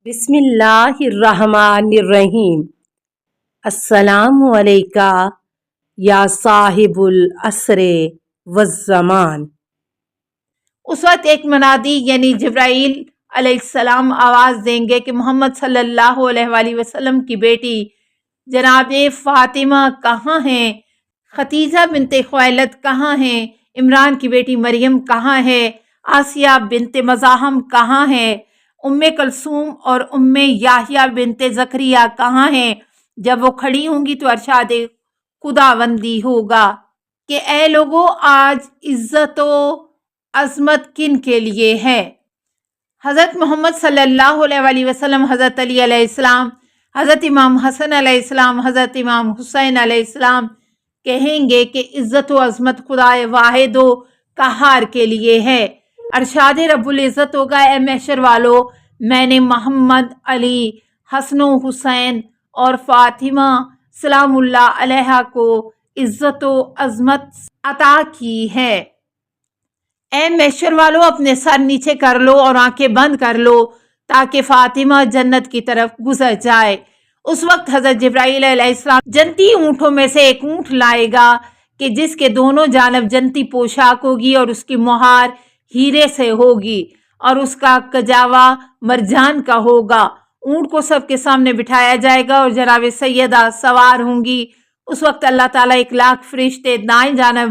بسم اللہ الرحمن الرحیم۔ السلام علیکہ یا صاحب العصر والزمان۔ اس وقت ایک منادی یعنی جبرائیل علیہ السلام آواز دیں گے کہ محمد صلی اللہ علیہ وآلہ وسلم کی بیٹی جناب فاطمہ کہاں ہیں؟ ختیجہ بنت خویلد کہاں ہیں؟ عمران کی بیٹی مریم کہاں ہے؟ آسیہ بنت مزاحم کہاں ہے؟ ام کلثوم اور ام یحییٰ بنت زکریا کہاں ہیں؟ جب وہ کھڑی ہوں گی تو ارشاد خداوندی ہوگا کہ اے لوگو، آج عزت و عظمت کن کے لیے ہے؟ حضرت محمد صلی اللہ علیہ وآلہ وسلم، حضرت علی علیہ السلام، حضرت امام حسن علیہ السلام، حضرت امام حسین علیہ السلام کہیں گے کہ عزت و عظمت خدا واحد و قہار کے لیے ہے۔ ارشاد رب العزت ہوگا، اے محشر والو، میں نے محمد، علی، حسن و حسین اور فاطمہ سلام اللہ علیہ کو عزت و عظمت عطا کی ہے۔ اے محشر والو، اپنے سر نیچے کر لو اور آنکھیں بند کر لو تاکہ فاطمہ جنت کی طرف گزر جائے۔ اس وقت حضرت جبرائیل علیہ السلام جنتی اونٹوں میں سے ایک اونٹ لائے گا کہ جس کے دونوں جانب جنتی پوشاک ہوگی اور اس کی مہار ہیرے سے ہوگی اور اس کا کجاوا مرجان کا ہوگا۔ اونٹ کو سب کے سامنے بٹھایا جائے گا اور جناب سیدہ سوار ہوں گی۔ اس وقت اللہ تعالیٰ 1,00,000 فرشتے دائیں جانب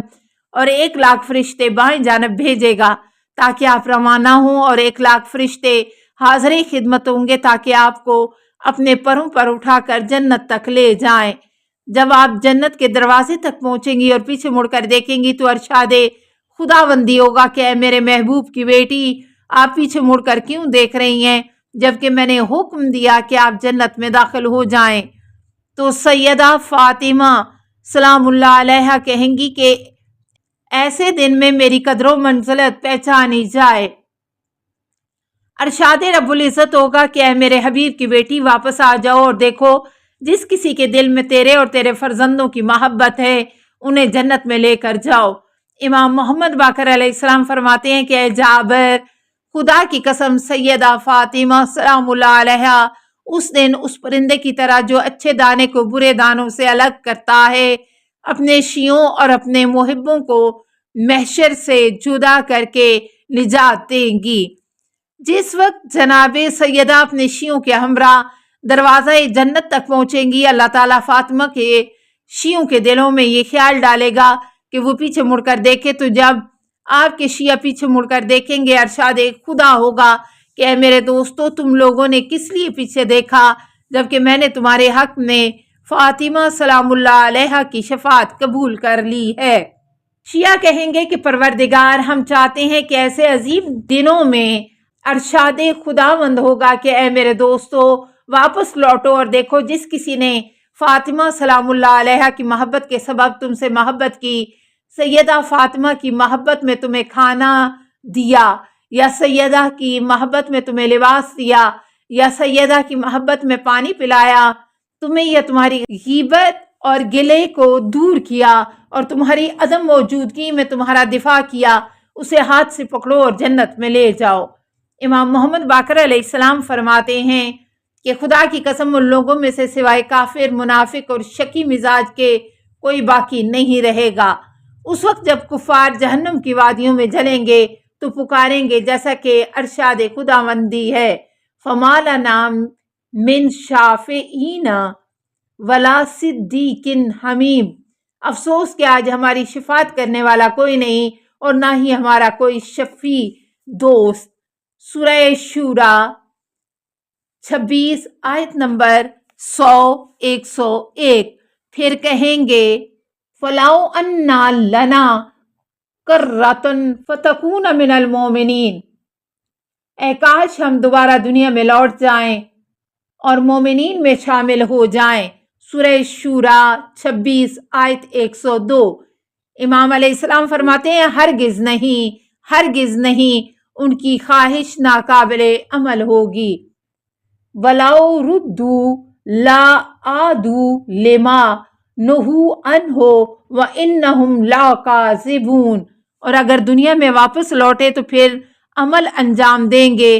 اور 1,00,000 فرشتے بائیں جانب بھیجے گا تاکہ آپ روانہ ہوں، اور 1,00,000 فرشتے حاضر خدمت ہوں گے تاکہ آپ کو اپنے پروں پر اٹھا کر جنت تک لے جائیں۔ جب آپ جنت کے دروازے تک پہنچیں گی اور پیچھے مڑ کر دیکھیں گی تو ارشاد خداوندی ہوگا کہ اے میرے محبوب کی بیٹی، آپ پیچھے مڑ کر کیوں دیکھ رہی ہیں جبکہ میں نے حکم دیا کہ آپ جنت میں داخل ہو جائیں؟ تو سیدہ فاطمہ سلام اللہ علیہ کہیں گی کہ ایسے دن میں میری قدر و منزلت پہچانی جائے۔ ارشاد رب العزت ہوگا کہ اے میرے حبیب کی بیٹی، واپس آ جاؤ اور دیکھو جس کسی کے دل میں تیرے اور تیرے فرزندوں کی محبت ہے انہیں جنت میں لے کر جاؤ۔ امام محمد باقر علیہ السلام فرماتے ہیں کہ اے جابر، خدا کی قسم سیدہ فاطمہ سلام اللہ علیہ اس دن اس پرندے کی طرح جو اچھے دانے کو برے دانوں سے الگ کرتا ہے، اپنے شیعوں اور اپنے محبوں کو محشر سے جدا کر کے نجات دیں گی۔ جس وقت جناب سیدہ اپنے شیعوں کے ہمراہ دروازہ جنت تک پہنچیں گی، اللہ تعالیٰ فاطمہ کے شیعوں کے دلوں میں یہ خیال ڈالے گا کہ وہ پیچھے مڑ کر دیکھے، تو جب آپ کے شیعہ پیچھے مڑ کر دیکھیں گے ارشاد خدا ہوگا کہ اے میرے دوستو، تم لوگوں نے کس لیے پیچھے دیکھا جبکہ میں نے تمہارے حق میں فاطمہ سلام اللہ علیہ کی شفاعت قبول کر لی ہے۔ شیعہ کہیں گے کہ پروردگار، ہم چاہتے ہیں کہ ایسے عظیم دنوں میں ارشاد خداوند ہوگا کہ اے میرے دوستو، واپس لوٹو اور دیکھو جس کسی نے فاطمہ سلام اللہ علیہ کی محبت کے سبب تم سے محبت کی، سیدہ فاطمہ کی محبت میں تمہیں کھانا دیا، یا سیدہ کی محبت میں تمہیں لباس دیا، یا سیدہ کی محبت میں پانی پلایا، تمہیں یا تمہاری غیبت اور گلے کو دور کیا اور تمہاری عدم موجودگی میں تمہارا دفاع کیا، اسے ہاتھ سے پکڑو اور جنت میں لے جاؤ۔ امام محمد باقر علیہ السلام فرماتے ہیں کہ خدا کی قسم ان لوگوں میں سے سوائے کافر، منافق اور شکی مزاج کے کوئی باقی نہیں رہے گا۔ اس وقت جب کفار جہنم کی وادیوں میں جلیں گے تو پکاریں گے جیسا کہ ارشاد خداوندی ہے، فَمَا لَنَا مِن شَافِعِينَ وَلَا صِدِّيقٍ حَمِيمٍ۔ افسوس کہ آج ہماری شفاعت کرنے والا کوئی نہیں اور نہ ہی ہمارا کوئی شفیع دوست۔ سورہ شورى 26 آیت نمبر 101۔ پھر کہیں گے فَلَوْ أَنَّا لَنَا كَرَّةً فَتَكُونَ مِنَ الْمُؤْمِنِينَ۔ اے کاش ہم دوبارہ دنیا میں لوٹ جائیں اور مومنین میں شامل ہو جائیں۔ سورہ شورى 26 آیت 102۔ امام علیہ السلام فرماتے ہیں ہرگز نہیں، ہرگز نہیں، ان کی خواہش ناقابل عمل ہوگی۔ وَلَوْ رُدُّوا لَعَادُوا لِمَا نُهُوا عَنْهُ وَإِنَّهُمْ لَكَاذِبُونَ۔ اور اگر دنیا میں واپس لوٹے تو پھر عمل انجام دیں گے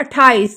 28।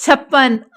56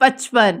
55।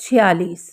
46।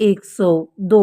102।